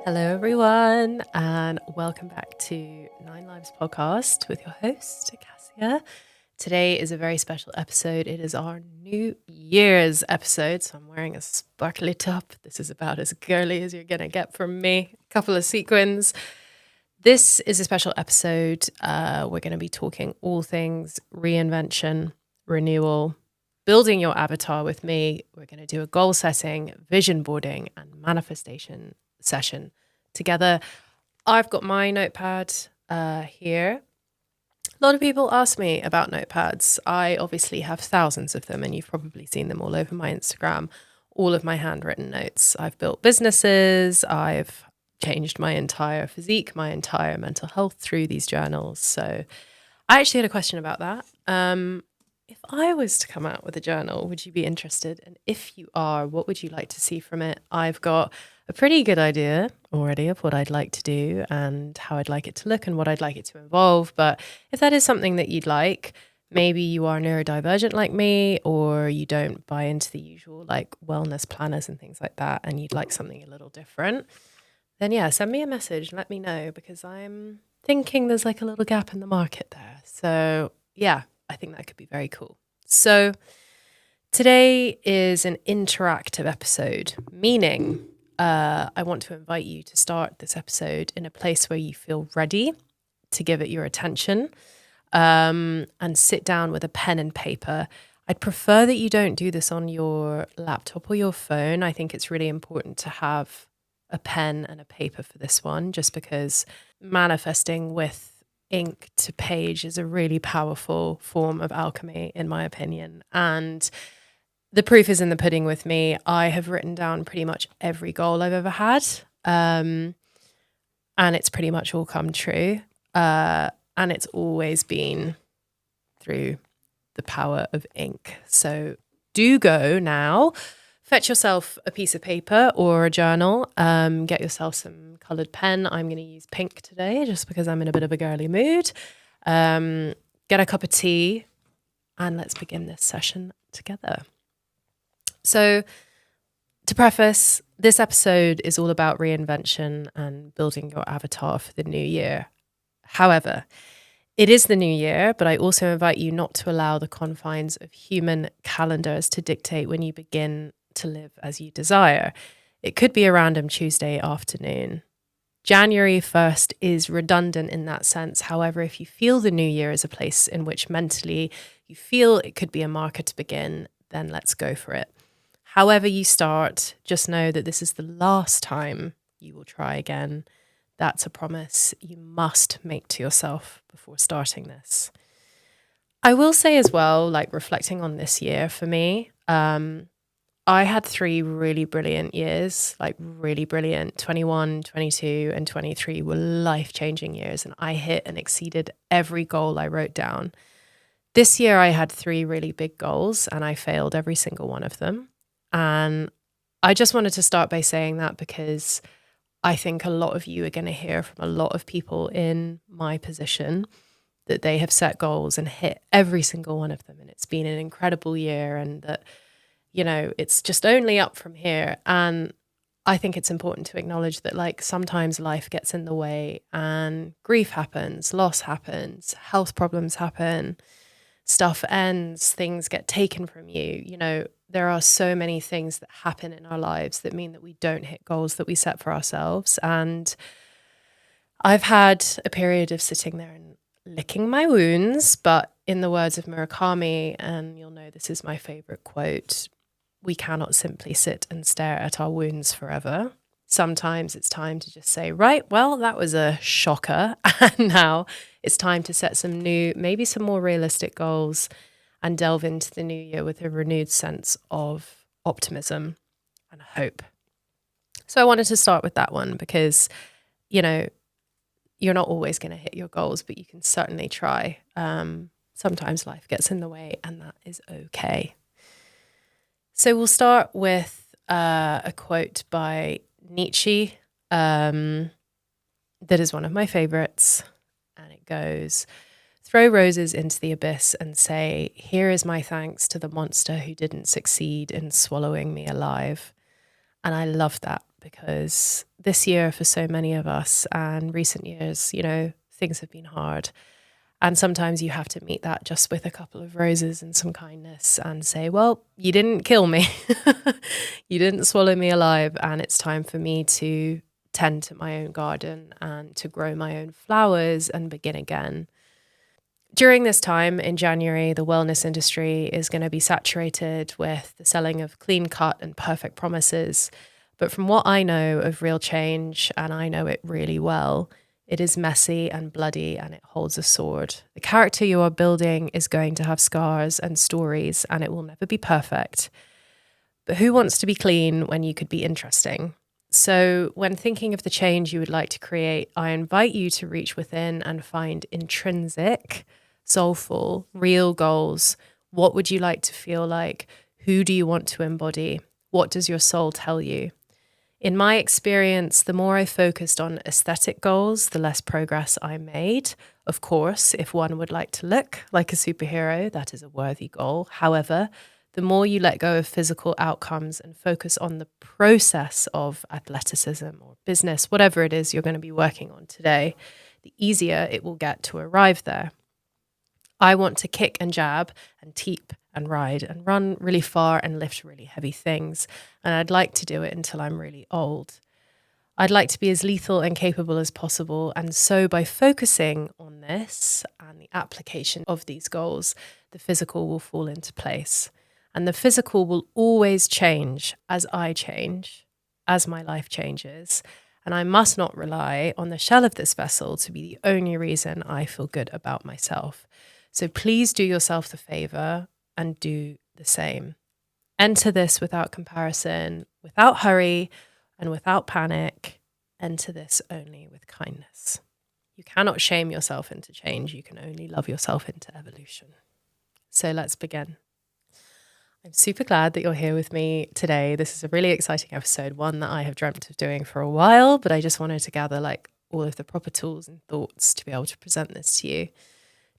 Hello, everyone, and welcome back to Nine Lives Podcast with your host, Cassia. Today is a very special episode. It is our New Year's episode, so I'm wearing a sparkly top. This is about as girly as you're going to get from me. A couple of sequins. This is a special episode. We're going to be talking all things reinvention, renewal, building your avatar with me. We're going to do a goal setting, vision boarding, and manifestation session together. I've got my notepad here. A lot of people ask me about notepads. I obviously have thousands of them, and you've probably seen them all over my Instagram, all of my handwritten notes. I've built businesses. I've changed my entire physique, my entire mental health through these journals. So I actually had a question about that. If I was to come out with a journal, would you be interested? And if you are, what would you like to see from it? I've got a pretty good idea already of what I'd like to do and how I'd like it to look and what I'd like it to involve. But if that is something that you'd like, maybe you are neurodivergent like me, or you don't buy into the usual like wellness planners and things like that, and you'd like something a little different, then yeah, send me a message and let me know, because I'm thinking there's like a little gap in the market there. So yeah, I think that could be very cool. So today is an interactive episode, meaning I want to invite you to start this episode in a place where you feel ready to give it your attention, and sit down with a pen and paper. I'd prefer that you don't do this on your laptop or your phone. I think it's really important to have a pen and a paper for this one, just because manifesting with ink to page is a really powerful form of alchemy, in my opinion. And the proof is in the pudding with me. I have written down pretty much every goal I've ever had. And it's pretty much all come true. And it's always been through the power of ink. So do go now. Fetch yourself a piece of paper or a journal. Get yourself some coloured pen. I'm going to use pink today just because I'm in a bit of a girly mood. Get a cup of tea and let's begin this session together. So to preface, this episode is all about reinvention and building your avatar for the new year. However, it is the new year, but I also invite you not to allow the confines of human calendars to dictate when you begin to live as you desire. It could be a random Tuesday afternoon. January 1st is redundant in that sense. However, if you feel the new year is a place in which mentally you feel it could be a marker to begin, then let's go for it. However you start, just know that this is the last time you will try again. That's a promise you must make to yourself before starting this. I will say as well, like reflecting on this year for me, I had 3 really brilliant years, like really brilliant. 21, 22, and 23 were life-changing years, and I hit and exceeded every goal I wrote down. This year I had 3 really big goals, and I failed every single one of them. And I just wanted to start by saying that because I think a lot of you are going to hear from a lot of people in my position that they have set goals and hit every single one of them. And it's been an incredible year, and that, you know, it's just only up from here. And I think it's important to acknowledge that, like, sometimes life gets in the way and grief happens, loss happens, health problems happen, stuff ends, things get taken from you. You know, there are so many things that happen in our lives that mean that we don't hit goals that we set for ourselves. And I've had a period of sitting there and licking my wounds, but in the words of Murakami, and you'll know this is my favorite quote, we cannot simply sit and stare at our wounds forever. Sometimes it's time to just say, right, well, that was a shocker. And now it's time to set some new, maybe some more realistic goals and delve into the new year with a renewed sense of optimism and hope. So I wanted to start with that one because, you know, you're not always going to hit your goals, but you can certainly try. Sometimes life gets in the way, and that is okay. So we'll start with a quote by Nietzsche that is one of my favorites, and it goes, "Throw roses into the abyss and say, here is my thanks to the monster who didn't succeed in swallowing me alive." And I love that because this year for so many of us and recent years, things have been hard. And sometimes you have to meet that just with a couple of roses and some kindness and say, well, you didn't kill me. You didn't swallow me alive. And it's time for me to tend to my own garden and to grow my own flowers and begin again. During this time in January, the wellness industry is going to be saturated with the selling of clean cut and perfect promises. But from what I know of real change, and I know it really well, it is messy and bloody and it holds a sword. The character you are building is going to have scars and stories and it will never be perfect. But who wants to be clean when you could be interesting? So when thinking of the change you would like to create, I invite you to reach within and find intrinsic, soulful, real goals. What would you like to feel like? Who do you want to embody? What does your soul tell you? In my experience, the more I focused on aesthetic goals, the less progress I made. Of course, if one would like to look like a superhero, that is a worthy goal. However, the more you let go of physical outcomes and focus on the process of athleticism or business, whatever it is you're going to be working on today, the easier it will get to arrive there. I want to kick and jab and teep and ride and run really far and lift really heavy things. And I'd like to do it until I'm really old. I'd like to be as lethal and capable as possible. And so by focusing on this and the application of these goals, the physical will fall into place. And the physical will always change as I change, as my life changes. And I must not rely on the shell of this vessel to be the only reason I feel good about myself. So please do yourself the favor and do the same. Enter this without comparison, without hurry, and without panic. Enter this only with kindness. You cannot shame yourself into change. You can only love yourself into evolution. So let's begin. I'm super glad that you're here with me today. This is a really exciting episode, one that I have dreamt of doing for a while, but I just wanted to gather all of the proper tools and thoughts to be able to present this to you.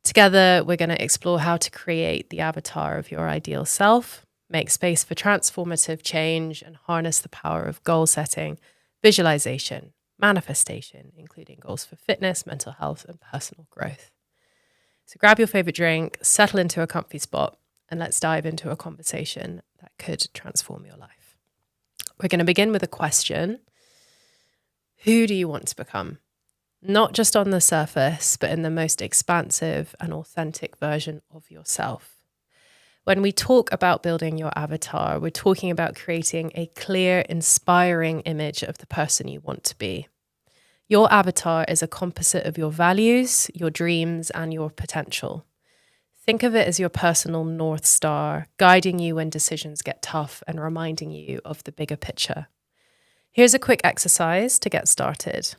Together, we're going to explore how to create the avatar of your ideal self, make space for transformative change, and harness the power of goal setting, visualization, manifestation, including goals for fitness, mental health, and personal growth. So grab your favorite drink, settle into a comfy spot, and let's dive into a conversation that could transform your life. We're going to begin with a question. Who do you want to become? Not just on the surface, but in the most expansive and authentic version of yourself. When we talk about building your avatar, we're talking about creating a clear, inspiring image of the person you want to be. Your avatar is a composite of your values, your dreams, and your potential. Think of it as your personal North Star, guiding you when decisions get tough and reminding you of the bigger picture. Here's a quick exercise to get started.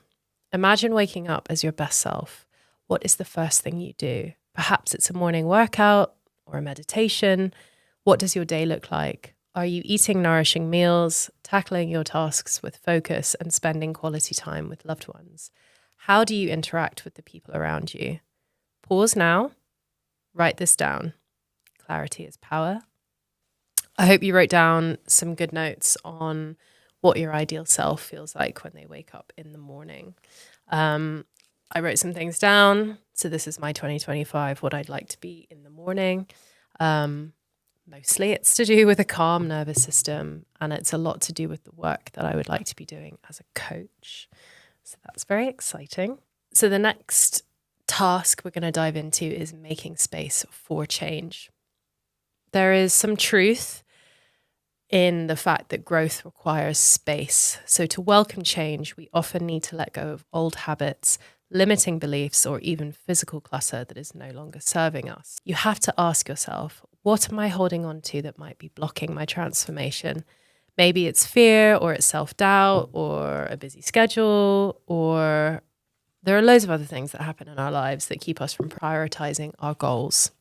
Imagine waking up as your best self. What is the first thing you do? Perhaps it's a morning workout or a meditation. What does your day look like? Are you eating nourishing meals, tackling your tasks with focus, and spending quality time with loved ones? How do you interact with the people around you? Pause now. Write this down. Clarity is power. I hope you wrote down some good notes on what your ideal self feels like when they wake up in the morning. I wrote some things down. So this is my 2025, what I'd like to be in the morning. Mostly it's to do with a calm nervous system, and it's a lot to do with the work that I would like to be doing as a coach. So that's very exciting. So the next task we're going to dive into is making space for change. There is some truth in the fact that growth requires space. So to welcome change, we often need to let go of old habits, limiting beliefs, or even physical clutter that is no longer serving us. You have to ask yourself, what am I holding on to that might be blocking my transformation? Maybe it's fear, or it's self-doubt, or a busy schedule, or there are loads of other things that happen in our lives that keep us from prioritizing our goals.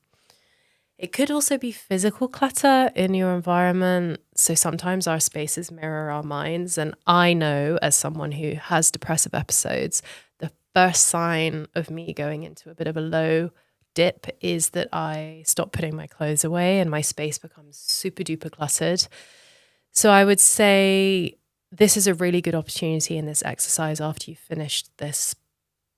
It could also be physical clutter in your environment. So sometimes our spaces mirror our minds. And I know, as someone who has depressive episodes, the first sign of me going into a bit of a low dip is that I stop putting my clothes away and my space becomes super duper cluttered. So I would say this is a really good opportunity in this exercise after you've finished this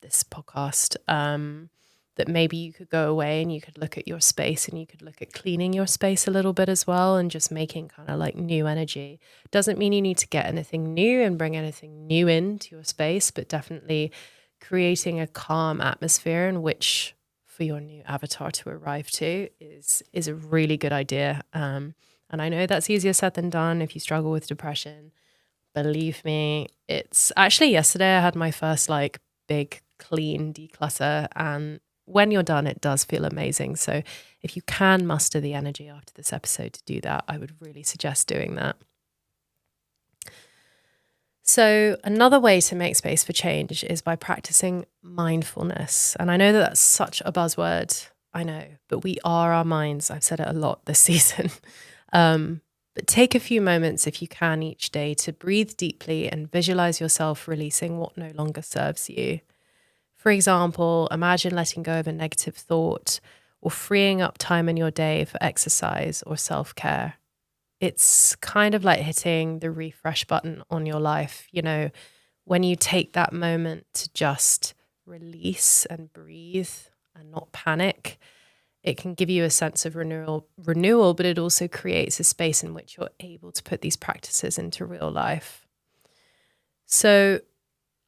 podcast, that maybe you could go away and you could look at your space and you could look at cleaning your space a little bit as well, and just making kind of like new energy. Doesn't mean you need to get anything new and bring anything new into your space, but definitely creating a calm atmosphere in which for your new avatar to arrive to is a really good idea. And I know that's easier said than done if you struggle with depression. Believe me, it's actually yesterday I had my first like big clean declutter, and when you're done, it does feel amazing. So if you can muster the energy after this episode to do that, I would really suggest doing that. So another way to make space for change is by practicing mindfulness. And I know that that's such a buzzword, I know, but we are our minds. I've said it a lot this season. But take a few moments if you can each day to breathe deeply and visualize yourself releasing what no longer serves you. For example, imagine letting go of a negative thought or freeing up time in your day for exercise or self-care. It's kind of like hitting the refresh button on your life. You know, when you take that moment to just release and breathe and not panic, it can give you a sense of renewal, but it also creates a space in which you're able to put these practices into real life. So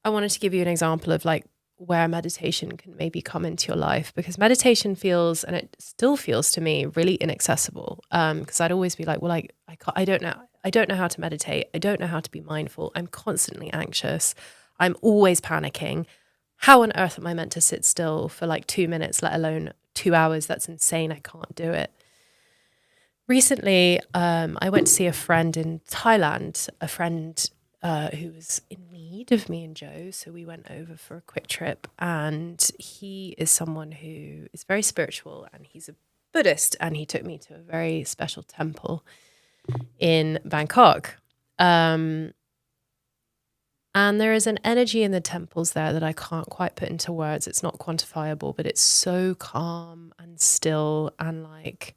I wanted to give you an example of like where meditation can maybe come into your life, because meditation feels, and it still feels to me, really inaccessible. Because I'd always be like, well, I don't know how to meditate. I don't know how to be mindful. I'm constantly anxious. I'm always panicking. How on earth am I meant to sit still for like 2 minutes, let alone 2 hours? That's insane. I can't do it. Recently, I went to see a friend in Thailand, a friend who was in need of me and Joe. So we went over for a quick trip, and he is someone who is very spiritual, and he's a Buddhist, and he took me to a very special temple in Bangkok. And there is an energy in the temples there that I can't quite put into words. It's not quantifiable, but it's so calm and still and like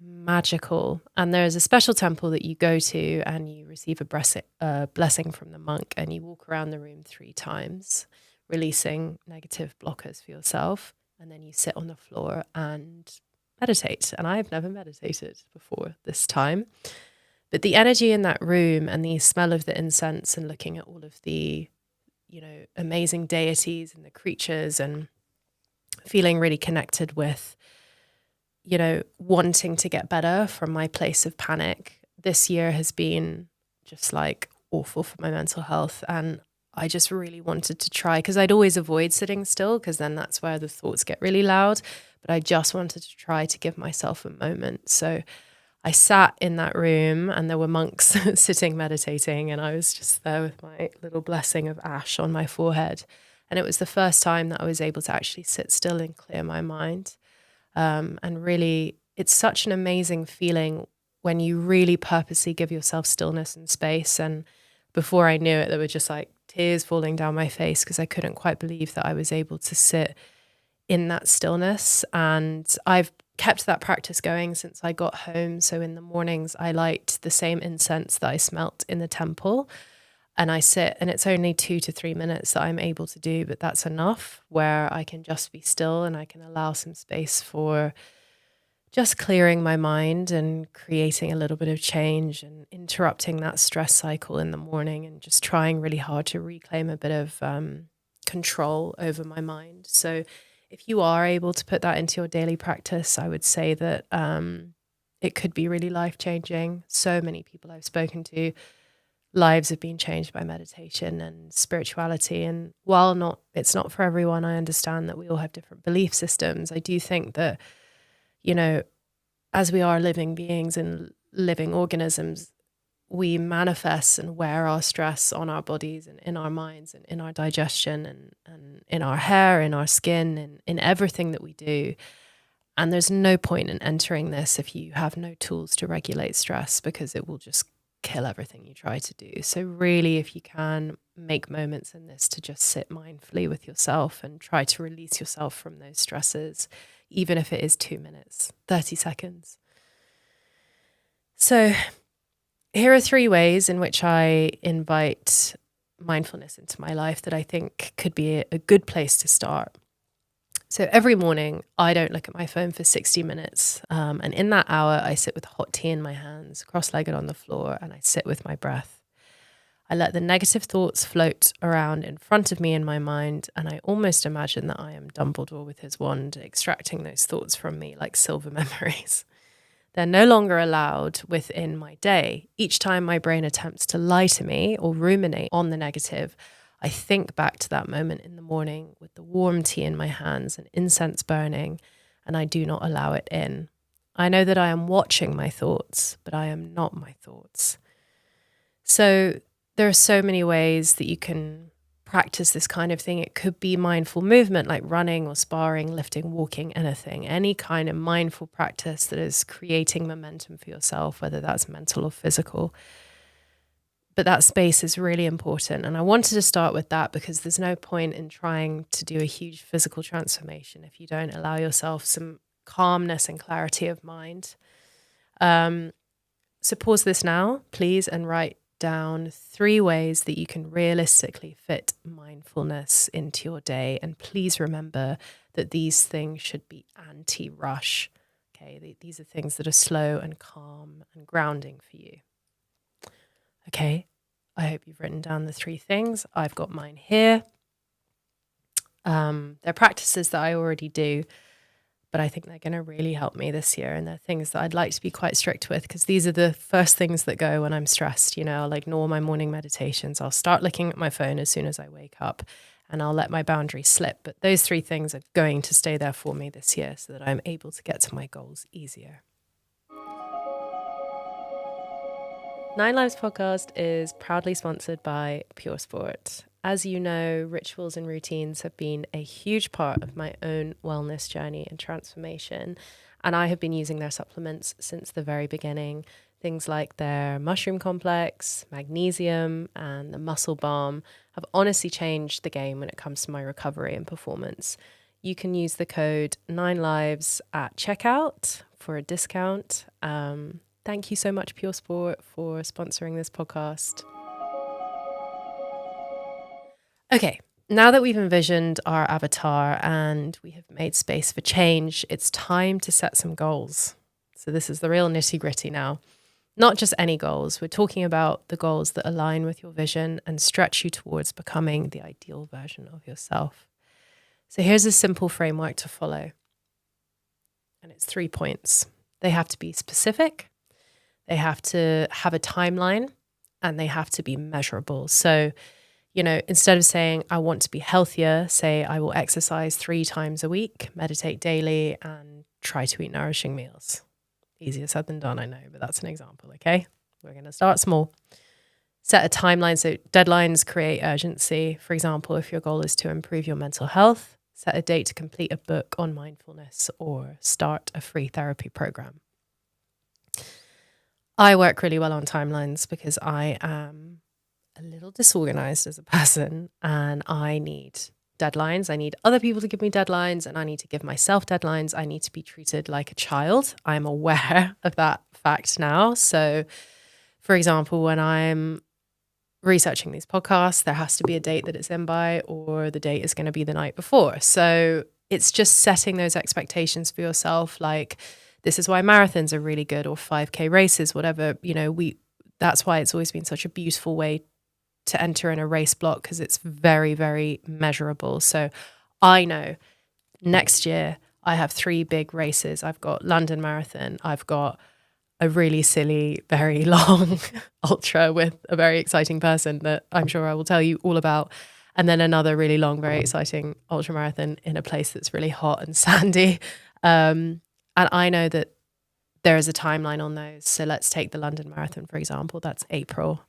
magical. And there is a special temple that you go to and you receive a blessing from the monk, and you walk around the room 3 times, releasing negative blockers for yourself. And then you sit on the floor and meditate. And I've never meditated before this time. But the energy in that room and the smell of the incense and looking at all of the, you know, amazing deities and the creatures and feeling really connected with, you know, wanting to get better from my place of panic. This year has been just like awful for my mental health. And I just really wanted to try, because I'd always avoid sitting still, because then that's where the thoughts get really loud. But I just wanted to try to give myself a moment. So I sat in that room and there were monks sitting meditating, and I was just there with my little blessing of ash on my forehead. And it was the first time that I was able to actually sit still and clear my mind. And really, it's such an amazing feeling when you really purposely give yourself stillness and space. And before I knew it, there were just like tears falling down my face, because I couldn't quite believe that I was able to sit in that stillness. And I've kept that practice going since I got home. So in the mornings, I light the same incense that I smelt in the temple, and I sit, and it's only 2 to 3 minutes that I'm able to do, but that's enough where I can just be still and I can allow some space for just clearing my mind and creating a little bit of change and interrupting that stress cycle in the morning, and just trying really hard to reclaim a bit of control over my mind. So if you are able to put that into your daily practice, I would say that it could be really life-changing. So many people I've spoken to, lives have been changed by meditation and spirituality. And while it's not for everyone, I understand that we all have different belief systems. I do think that, you know, as we are living beings and living organisms, we manifest and wear our stress on our bodies and in our minds and in our digestion and in our hair, in our skin, and in everything that we do. And there's no point in entering this if you have no tools to regulate stress, because it will just kill everything you try to do. So really, if you can, make moments in this to just sit mindfully with yourself and try to release yourself from those stresses, even if it is 2 minutes, 30 seconds. So Here are 3 ways in which I invite mindfulness into my life that I think could be a good place to start. So every morning, I don't look at my phone for 60 minutes. And in that hour, I sit with hot tea in my hands, cross-legged on the floor, and I sit with my breath. I let the negative thoughts float around in front of me in my mind, and I almost imagine that I am Dumbledore with his wand, extracting those thoughts from me like silver memories. They're no longer allowed within my day. Each time my brain attempts to lie to me or ruminate on the negative, I think back to that moment in the morning with the warm tea in my hands and incense burning, and I do not allow it in. I know that I am watching my thoughts, but I am not my thoughts. So there are so many ways that you can practice this kind of thing. It could be mindful movement like running or sparring, lifting, walking, anything, any kind of mindful practice that is creating momentum for yourself, whether that's mental or physical. But that space is really important. And I wanted to start with that because there's no point in trying to do a huge physical transformation if you don't allow yourself some calmness and clarity of mind. So pause this now, please, and write down 3 ways that you can realistically fit mindfulness into your day. And please remember that these things should be anti-rush. Okay, these are things that are slow and calm and grounding for you. Okay, I hope you've written down the 3 things. I've got mine here. They're practices that I already do, but I think they're going to really help me this year. And they're things that I'd like to be quite strict with because these are the first things that go when I'm stressed. You know, I'll ignore my morning meditations. I'll start looking at my phone as soon as I wake up and I'll let my boundaries slip. But those 3 things are going to stay there for me this year so that I'm able to get to my goals easier. 9 Lives podcast is proudly sponsored by Pure Sport. As you know, rituals and routines have been a huge part of my own wellness journey and transformation, and I have been using their supplements since the very beginning. Things like their mushroom complex, magnesium, and the muscle balm have honestly changed the game when it comes to my recovery and performance. You can use the code 9lives at checkout for a discount. Thank you so much, Pure Sport, for sponsoring this podcast. Okay, now that we've envisioned our avatar and we have made space for change, it's time to set some goals. So this is the real nitty-gritty now. Not just any goals. We're talking about the goals that align with your vision and stretch you towards becoming the ideal version of yourself. So here's a simple framework to follow. And it's 3 points. They have to be specific, they have to have a timeline, and they have to be measurable. So, you know, instead of saying, I want to be healthier, say, I will exercise 3 times a week, meditate daily, and try to eat nourishing meals. Easier said than done, I know, but that's an example, okay? We're going to start small. Set a timeline. So deadlines create urgency. For example, if your goal is to improve your mental health, set a date to complete a book on mindfulness or start a free therapy program. I work really well on timelines because I am a little disorganized as a person and I need deadlines. I need other people to give me deadlines and I need to give myself deadlines. I need to be treated like a child. I'm aware of that fact now. So, for example, when I'm researching these podcasts, there has to be a date that it's in by or the date is going to be the night before. So it's just setting those expectations for yourself, like this is why marathons are really good or 5K races, whatever, you know, that's why it's always been such a beautiful way to enter in a race block because it's very, very measurable. So I know next year I have 3 big races. I've got London Marathon. I've got a really silly, very long ultra with a very exciting person that I'm sure I will tell you all about. And then another really long, very exciting ultra marathon in a place that's really hot and sandy. And I know that there is a timeline on those. So let's take the London Marathon, for example. That's April.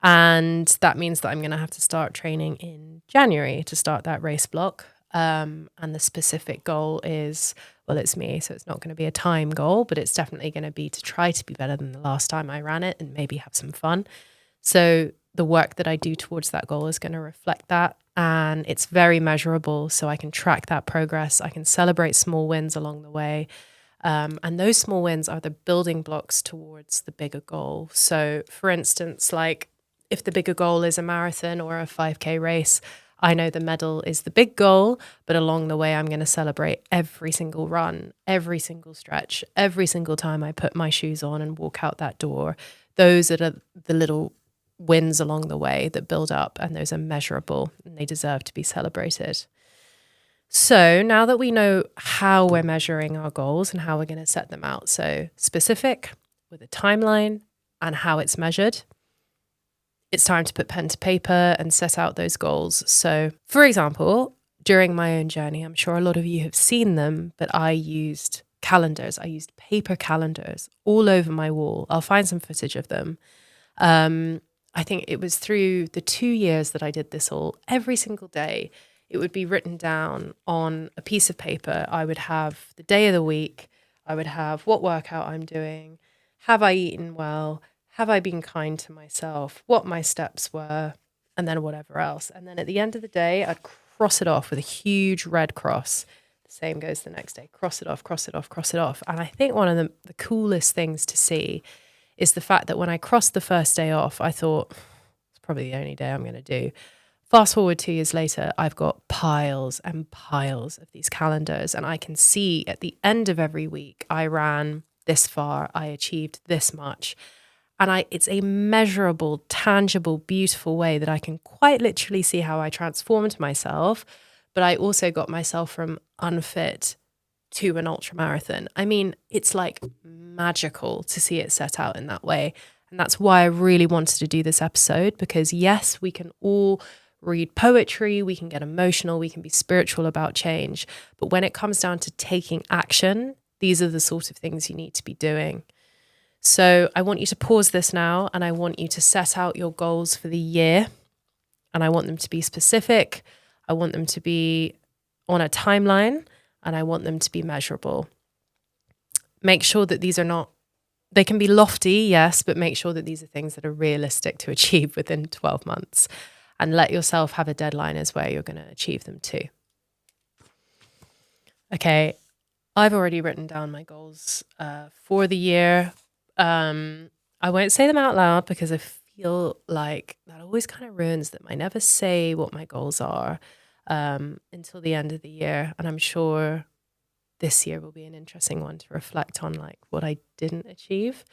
And that means that I'm going to have to start training in January to start that race block. And the specific goal is, well, it's me. So it's not going to be a time goal, but it's definitely going to be to try to be better than the last time I ran it and maybe have some fun. So the work that I do towards that goal is going to reflect that. And it's very measurable. So I can track that progress. I can celebrate small wins along the way. And those small wins are the building blocks towards the bigger goal. So for instance, like if the bigger goal is a marathon or a 5K race, I know the medal is the big goal, but along the way, I'm going to celebrate every single run, every single stretch, every single time I put my shoes on and walk out that door. Those are the little wins along the way that build up, and those are measurable and they deserve to be celebrated. So now that we know how we're measuring our goals and how we're going to set them out, so specific with a timeline and how it's measured, it's time to put pen to paper and set out those goals. So, for example, during my own journey, I'm sure a lot of you have seen them, but I used calendars. I used paper calendars all over my wall. I'll find some footage of them. I think it was through the 2 years that I did this all. Every single day, it would be written down on a piece of paper. I would have the day of the week. I would have what workout I'm doing. Have I eaten well? Have I been kind to myself? What my steps were, and then whatever else. And then at the end of the day, I'd cross it off with a huge red cross. The same goes the next day. Cross it off, cross it off, cross it off. And I think one of the coolest things to see is the fact that when I crossed the first day off, I thought, it's probably the only day I'm going to do. Fast forward 2 years later, I've got piles and piles of these calendars. And I can see at the end of every week, I ran this far, I achieved this much. And it's a measurable, tangible, beautiful way that I can quite literally see how I transformed myself. But I also got myself from unfit to an ultra marathon. I mean, it's like magical to see it set out in that way. And that's why I really wanted to do this episode, because yes, we can all read poetry, we can get emotional, we can be spiritual about change. But when it comes down to taking action, these are the sort of things you need to be doing. So I want you to pause this now, and I want you to set out your goals for the year, and I want them to be specific. I want them to be on a timeline, and I want them to be measurable. Make sure that these are not, they can be lofty, yes, but make sure that these are things that are realistic to achieve within 12 months, and let yourself have a deadline as where you're going to achieve them too. Okay, I've already written down my goals for the year. I won't say them out loud because I feel like that always kind of ruins them. I never say what my goals are until the end of the year. And I'm sure this year will be an interesting one to reflect on, like what I didn't achieve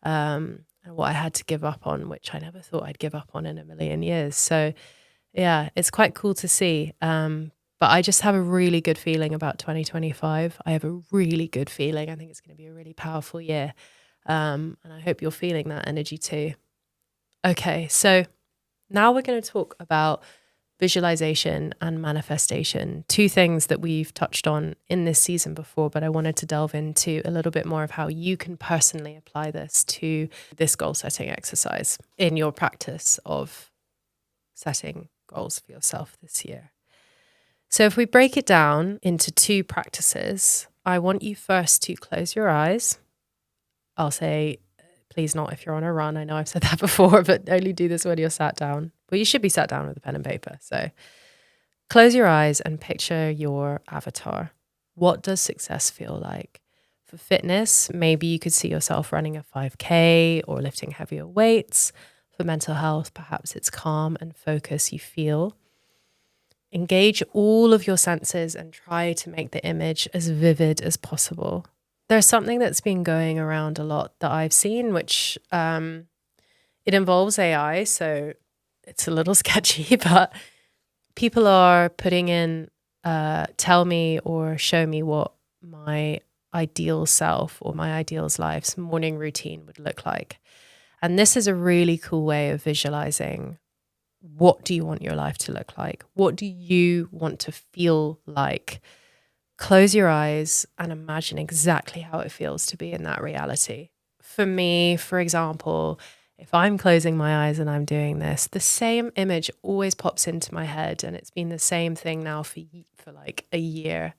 and what I had to give up on, which I never thought I'd give up on in a million years. So yeah, it's quite cool to see. But I just have a really good feeling about 2025. I have a really good feeling. I think it's going to be a really powerful year. And I hope you're feeling that energy too. Okay, so now we're going to talk about visualization and manifestation, two things that we've touched on in this season before, but I wanted to delve into a little bit more of how you can personally apply this to this goal setting exercise in your practice of setting goals for yourself this year. So if we break it down into two practices, I want you first to close your eyes. I'll say, please not if you're on a run. I know I've said that before, but only do this when you're sat down. Well, you should be sat down with a pen and paper. So close your eyes and picture your avatar. What does success feel like? For fitness, maybe you could see yourself running a 5K or lifting heavier weights. For mental health, perhaps it's calm and focus you feel. Engage all of your senses and try to make the image as vivid as possible. There's something that's been going around a lot that I've seen, which it involves AI, so it's a little sketchy, but people are putting in, tell me or show me what my ideal self or my ideal's life's morning routine would look like. And this is a really cool way of visualizing, what do you want your life to look like? What do you want to feel like? Close your eyes and imagine exactly how it feels to be in that reality. For me, for example, if I'm closing my eyes and I'm doing this, the same image always pops into my head, and it's been the same thing now for like a year.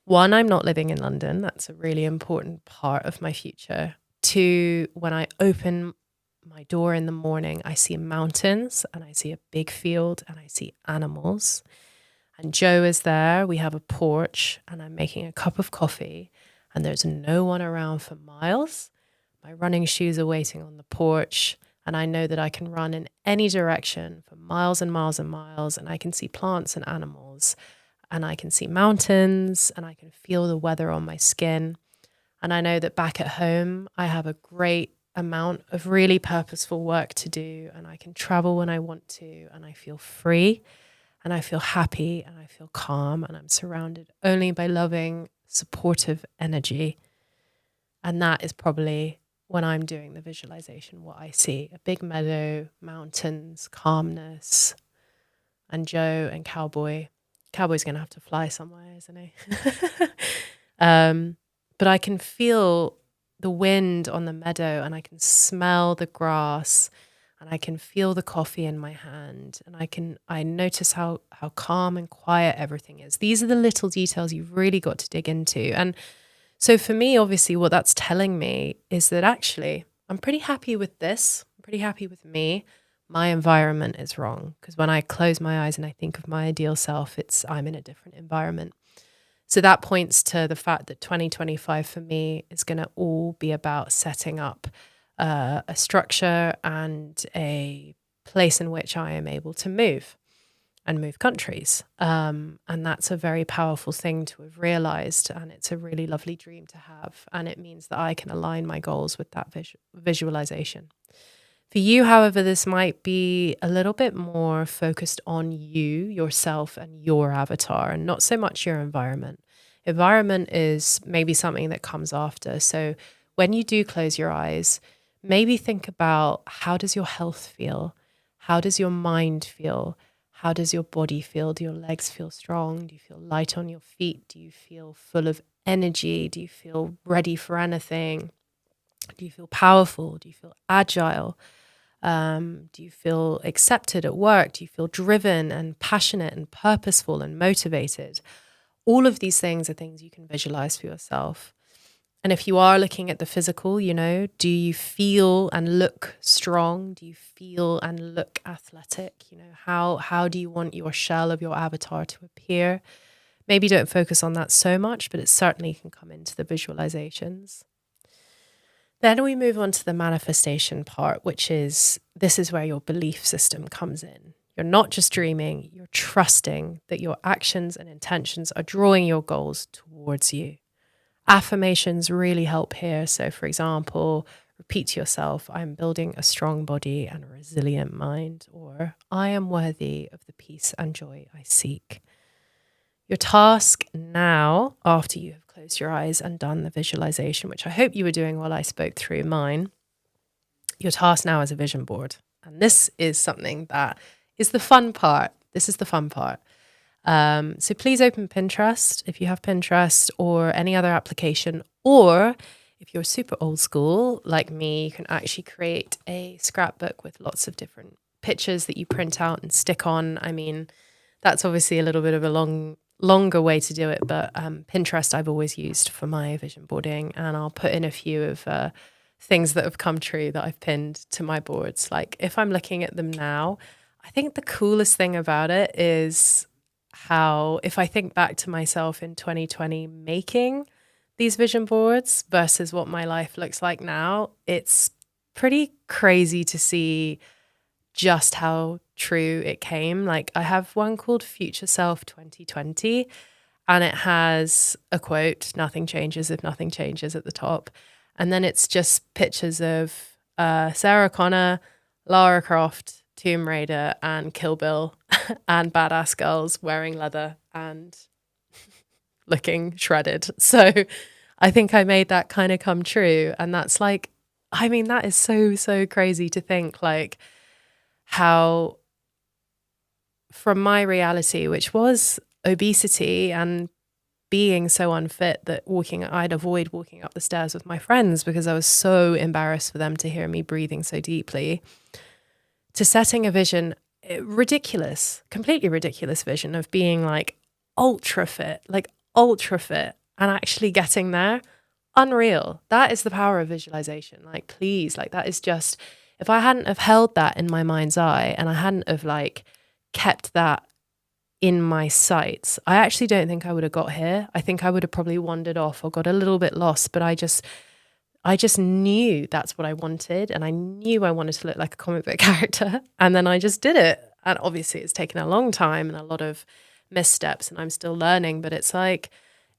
One, I'm not living in London. That's a really important part of my future. Two, when I open my door in the morning, I see mountains and I see a big field and I see animals. And Joe is there. We have a porch and I'm making a cup of coffee. and there's no one around for miles. My running shoes are waiting on the porch, and I know that I can run in any direction for miles and miles and miles, and I can see plants and animals, and I can see mountains, and I can feel the weather on my skin. And I know that back at home, I have a great amount of really purposeful work to do, and I can travel when I want to, and I feel free, and I feel happy, and I feel calm, and I'm surrounded only by loving, supportive energy. And that is probably, when I'm doing the visualization, what I see: a big meadow, mountains, calmness, and Joe and Cowboy. Cowboy's going to have to fly somewhere, isn't he? But I can feel the wind on the meadow, and I can smell the grass, and I can feel the coffee in my hand, and I notice how calm and quiet everything is. These are the little details you've really got to dig into. And so for me, obviously, what that's telling me is that actually I'm pretty happy with this. I'm pretty happy with me. My environment is wrong, because when I close my eyes and I think of my ideal self, I'm in a different environment. So that points to the fact that 2025 for me is going to all be about setting up a structure and a place in which I am able to move and move countries. And that's a very powerful thing to have realized. And it's a really lovely dream to have. And it means that I can align my goals with that visualization. For you, however, this might be a little bit more focused on you, yourself, and your avatar, and not so much your environment. Environment is maybe something that comes after. So when you do close your eyes, maybe think about, how does your health feel? How does your mind feel? How does your body feel? Do your legs feel strong? Do you feel light on your feet? Do you feel full of energy? Do you feel ready for anything? Do you feel powerful? Do you feel agile? Do you feel accepted at work? Do you feel driven and passionate and purposeful and motivated? All of these things are things you can visualize for yourself. And if you are looking at the physical, do you feel and look strong? Do you feel and look athletic? How do you want your shell of your avatar to appear? Maybe don't focus on that so much, but it certainly can come into the visualizations. Then we move on to the manifestation part, this is where your belief system comes in. You're not just dreaming, you're trusting that your actions and intentions are drawing your goals towards you. Affirmations really help here. So for example, repeat to yourself, I'm building a strong body and a resilient mind, or I am worthy of the peace and joy I seek. Your task now, after you have closed your eyes and done the visualization, which I hope you were doing while I spoke through mine, your task now is a vision board. And this is something that is the fun part. This is the fun part. So please open Pinterest if you have Pinterest, or any other application, or if you're super old school like me, you can actually create a scrapbook with lots of different pictures that you print out and stick on. I mean, that's obviously a little bit of a longer way to do it, but Pinterest I've always used for my vision boarding, and I'll put in a few of things that have come true that I've pinned to my boards. Like if I'm looking at them now, I think the coolest thing about it is how, if I think back to myself in 2020 making these vision boards versus what my life looks like now, it's pretty crazy to see just how true it came. Like I have one called Future Self 2020, and it has a quote, "Nothing changes if nothing changes," at the top. And then it's just pictures of Sarah Connor, Lara Croft, Tomb Raider, and Kill Bill, and badass girls wearing leather and looking shredded. So I think I made that kind of come true. And that's like, I mean, that is so crazy to think, like how from my reality, which was obesity and being so unfit that I'd avoid walking up the stairs with my friends because I was so embarrassed for them to hear me breathing so deeply, to setting a vision, completely ridiculous vision of being like ultra fit, and actually getting there. Unreal. That is the power of visualization. Like, please, like that is just, if I hadn't have held that in my mind's eye and I hadn't have like kept that in my sights, I actually don't think I would have got here. I think I would have probably wandered off or got a little bit lost, but I just knew that's what I wanted, and I knew I wanted to look like a comic book character, and then I just did it. And obviously it's taken a long time and a lot of missteps, and I'm still learning, but it's like,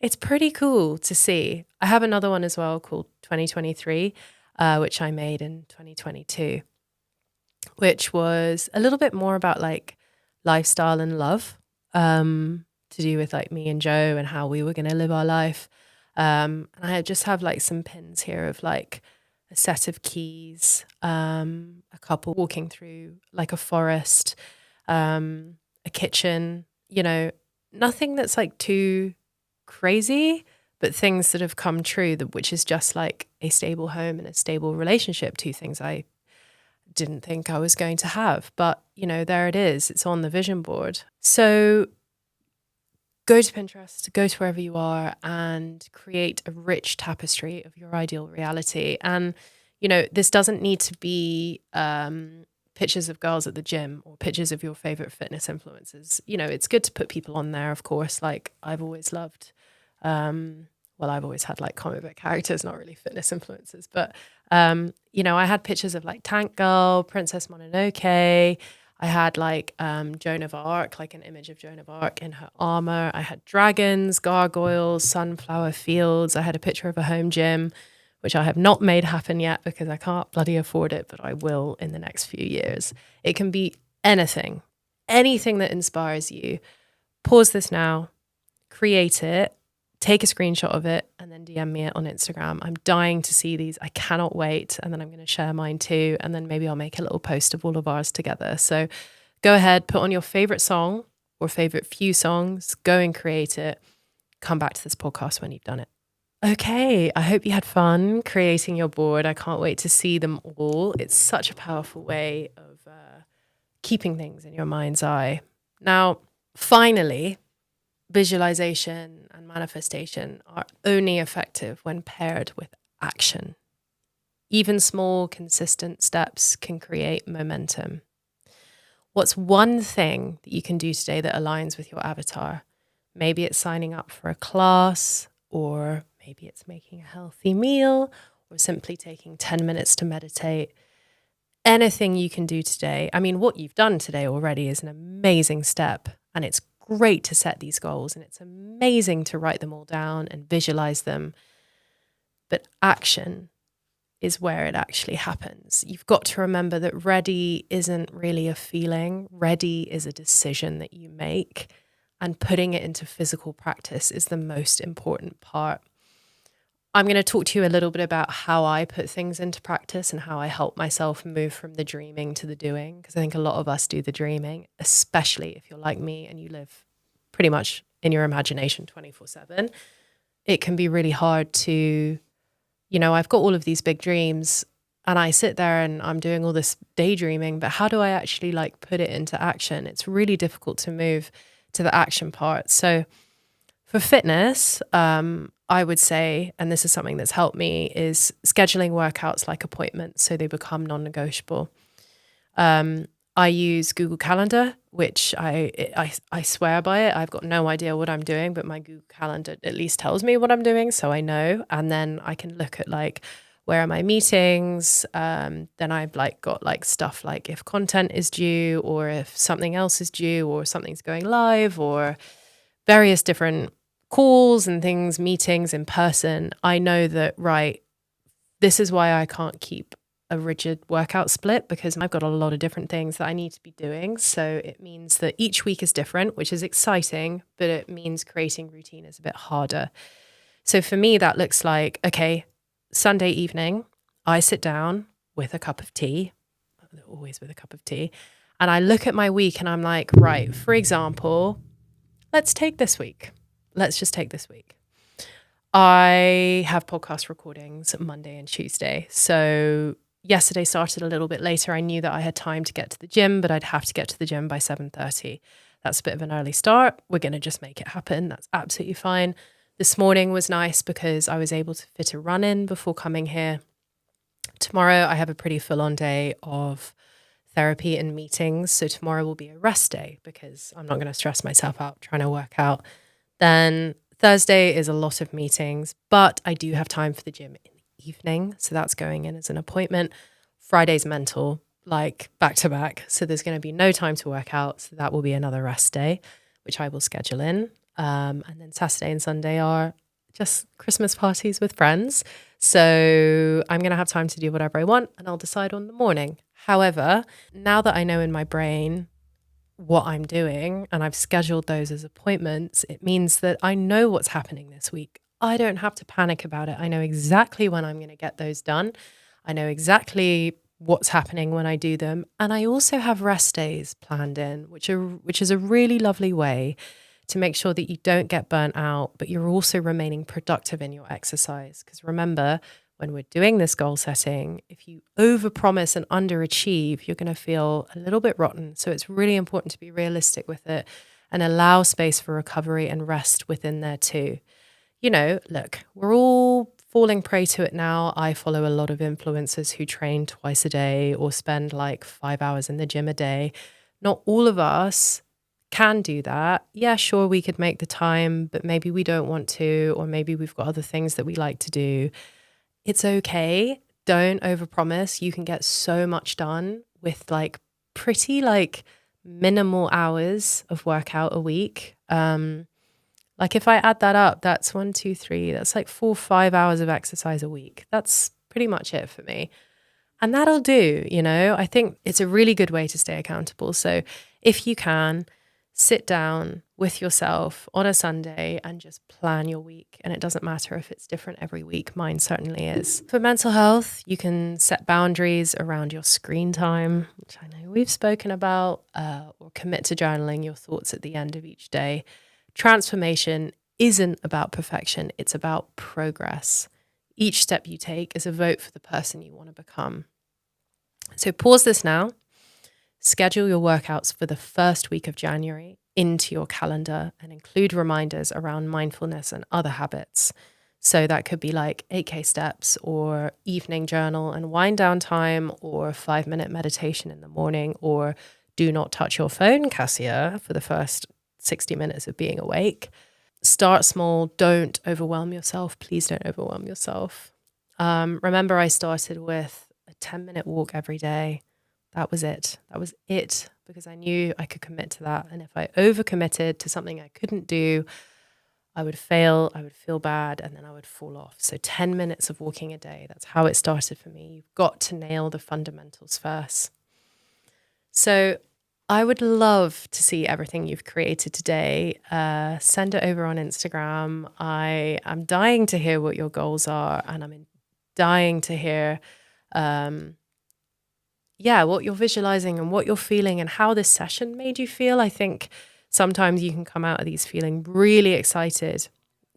it's pretty cool to see. I have another one as well called 2023, which I made in 2022, which was a little bit more about like lifestyle and love, to do with like me and Joe and how we were going to live our life. And I just have like some pins here of like a set of keys, a couple walking through like a forest, a kitchen, nothing that's like too crazy, but things that have come true, which is just like a stable home and a stable relationship, two things I didn't think I was going to have. But, there it is. It's on the vision board. So go to Pinterest, go to wherever you are, and create a rich tapestry of your ideal reality. And, this doesn't need to be pictures of girls at the gym or pictures of your favorite fitness influencers. It's good to put people on there, of course. Like I've always loved, I've always had like comic book characters, not really fitness influencers, but, I had pictures of like Tank Girl, Princess Mononoke. I had like Joan of Arc, like an image of Joan of Arc in her armor. I had dragons, gargoyles, sunflower fields. I had a picture of a home gym, which I have not made happen yet because I can't bloody afford it, but I will in the next few years. It can be anything that inspires you. Pause this now, create it, take a screenshot of it, and then DM me it on Instagram. I'm dying to see these. I cannot wait. And then I'm going to share mine too. And then maybe I'll make a little post of all of ours together. So go ahead, put on your favorite song or favorite few songs, go and create it. Come back to this podcast when you've done it. Okay, I hope you had fun creating your board. I can't wait to see them all. It's such a powerful way of keeping things in your mind's eye. Now, finally, visualization and manifestation are only effective when paired with action. Even small, consistent steps can create momentum. What's one thing that you can do today that aligns with your avatar? Maybe it's signing up for a class, or maybe it's making a healthy meal, or simply taking 10 minutes to meditate. Anything you can do today. I mean, what you've done today already is an amazing step, and it's great to set these goals, and it's amazing to write them all down and visualize them. But action is where it actually happens. You've got to remember that ready isn't really a feeling. Ready is a decision that you make, and putting it into physical practice is the most important part. I'm going to talk to you a little bit about how I put things into practice and how I help myself move from the dreaming to the doing, because I think a lot of us do the dreaming, especially if you're like me and you live pretty much in your imagination 24/7. It can be really hard to, I've got all of these big dreams and I sit there and I'm doing all this daydreaming, but how do I actually like put it into action? It's really difficult to move to the action part. So for fitness, I would say, and this is something that's helped me, is scheduling workouts like appointments so they become non-negotiable. I use Google Calendar, which I swear by it. I've got no idea what I'm doing, but my Google Calendar at least tells me what I'm doing, so I know. And then I can look at like, where are my meetings? Then I've like got like stuff like if content is due, or if something else is due, or something's going live, or various different calls and things, meetings in person. I know that, right, this is why I can't keep a rigid workout split, because I've got a lot of different things that I need to be doing. So it means that each week is different, which is exciting, but it means creating routine is a bit harder. So for me, that looks like, okay, Sunday evening, I sit down with a cup of tea, always with a cup of tea, and I look at my week and I'm like, right, for example, let's take this week. Let's just take this week. I have podcast recordings Monday and Tuesday. So yesterday started a little bit later. I knew that I had time to get to the gym, but I'd have to get to the gym by 7:30. That's a bit of an early start. We're going to just make it happen. That's absolutely fine. This morning was nice because I was able to fit a run in before coming here. Tomorrow I have a pretty full-on day of therapy and meetings. So tomorrow will be a rest day because I'm not going to stress myself out trying to work out. Then Thursday is a lot of meetings, but I do have time for the gym in the evening. So that's going in as an appointment. Friday's mental, like back to back. So there's going to be no time to work out. So that will be another rest day, which I will schedule in. And then Saturday and Sunday are just Christmas parties with friends. So I'm going to have time to do whatever I want and I'll decide on the morning. However, now that I know in my brain what I'm doing and I've scheduled those as appointments, it means that I know what's happening this week. I don't have to panic about it. I know exactly when I'm going to get those done. I know exactly what's happening when I do them. And I also have rest days planned in, which is a really lovely way to make sure that you don't get burnt out, but you're also remaining productive in your exercise. Because remember, when we're doing this goal setting, if you overpromise and underachieve, you're going to feel a little bit rotten. So it's really important to be realistic with it and allow space for recovery and rest within there too. You know, look, we're all falling prey to it now. I follow a lot of influencers who train twice a day or spend like 5 hours in the gym a day. Not all of us can do that. Yeah, sure, we could make the time, but maybe we don't want to, or maybe we've got other things that we like to do. It's okay. Don't overpromise. You can get so much done with like pretty like minimal hours of workout a week. Like if I add that up, that's 1, 2, 3, that's like 4, 5 hours of exercise a week. That's pretty much it for me. And that'll do, you know. I think it's a really good way to stay accountable. So if you can, sit down with yourself on a Sunday and just plan your week. And it doesn't matter if it's different every week. Mine certainly is. For mental health, you can set boundaries around your screen time, which I know we've spoken about, or commit to journaling your thoughts at the end of each day. Transformation isn't about perfection. It's about progress. Each step you take is a vote for the person you want to become. So pause this now. Schedule your workouts for the first week of January into your calendar and include reminders around mindfulness and other habits. So that could be like 8K steps or evening journal and wind down time or 5-minute meditation in the morning or do not touch your phone, Cassia, for the first 60 minutes of being awake. Start small. Don't overwhelm yourself. Please don't overwhelm yourself. Remember, I started with a 10-minute walk every day. That was it. That was it because I knew I could commit to that. And if I overcommitted to something I couldn't do, I would fail, I would feel bad, and then I would fall off. So 10 minutes of walking a day, that's how it started for me. You've got to nail the fundamentals first. So I would love to see everything you've created today. Send it over on Instagram. I am dying to hear what your goals are, and I'm dying to hear what you're visualizing and what you're feeling and how this session made you feel. I think sometimes you can come out of these feeling really excited.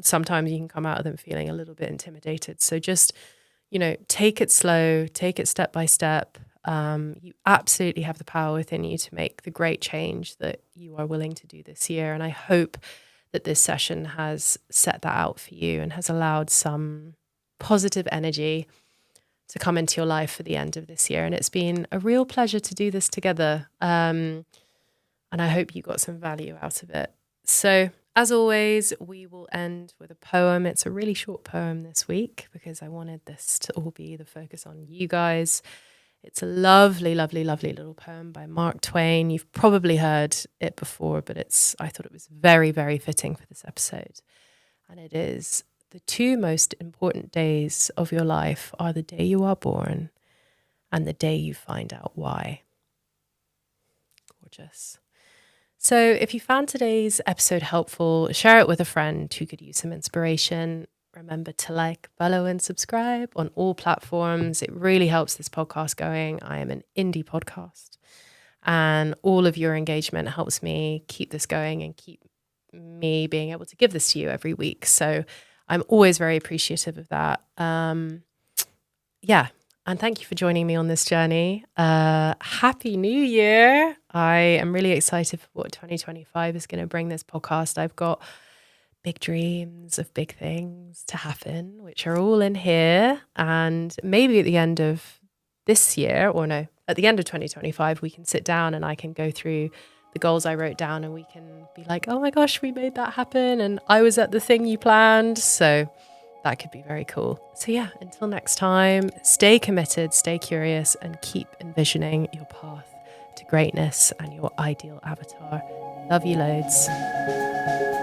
Sometimes you can come out of them feeling a little bit intimidated. So just, take it slow, take it step by step. You absolutely have the power within you to make the great change that you are willing to do this year. And I hope that this session has set that out for you and has allowed some positive energy to come into your life for the end of this year. And it's been a real pleasure to do this together. And I hope you got some value out of it. So as always, we will end with a poem. It's a really short poem this week because I wanted this to all be the focus on you guys. It's a lovely, lovely, lovely little poem by Mark Twain. You've probably heard it before, but I thought it was very, very fitting for this episode. And it is: the 2 most important days of your life are the day you are born and the day you find out why. Gorgeous. So if you found today's episode helpful, share it with a friend who could use some inspiration. Remember to like, follow, and subscribe on all platforms. It really helps this podcast going. I am an indie podcast, and all of your engagement helps me keep this going and keep me being able to give this to you every week. So I'm always very appreciative of that. And thank you for joining me on this journey. Happy New Year. I am really excited for what 2025 is going to bring this podcast. I've got big dreams of big things to happen, which are all in here. And maybe at the end of this year, or no, at the end of 2025, we can sit down and I can go through the goals I wrote down and we can be like, oh my gosh, we made that happen. And I was at the thing you planned. So that could be very cool. So yeah, until next time, stay committed, stay curious, and keep envisioning your path to greatness and your ideal avatar. Love you loads.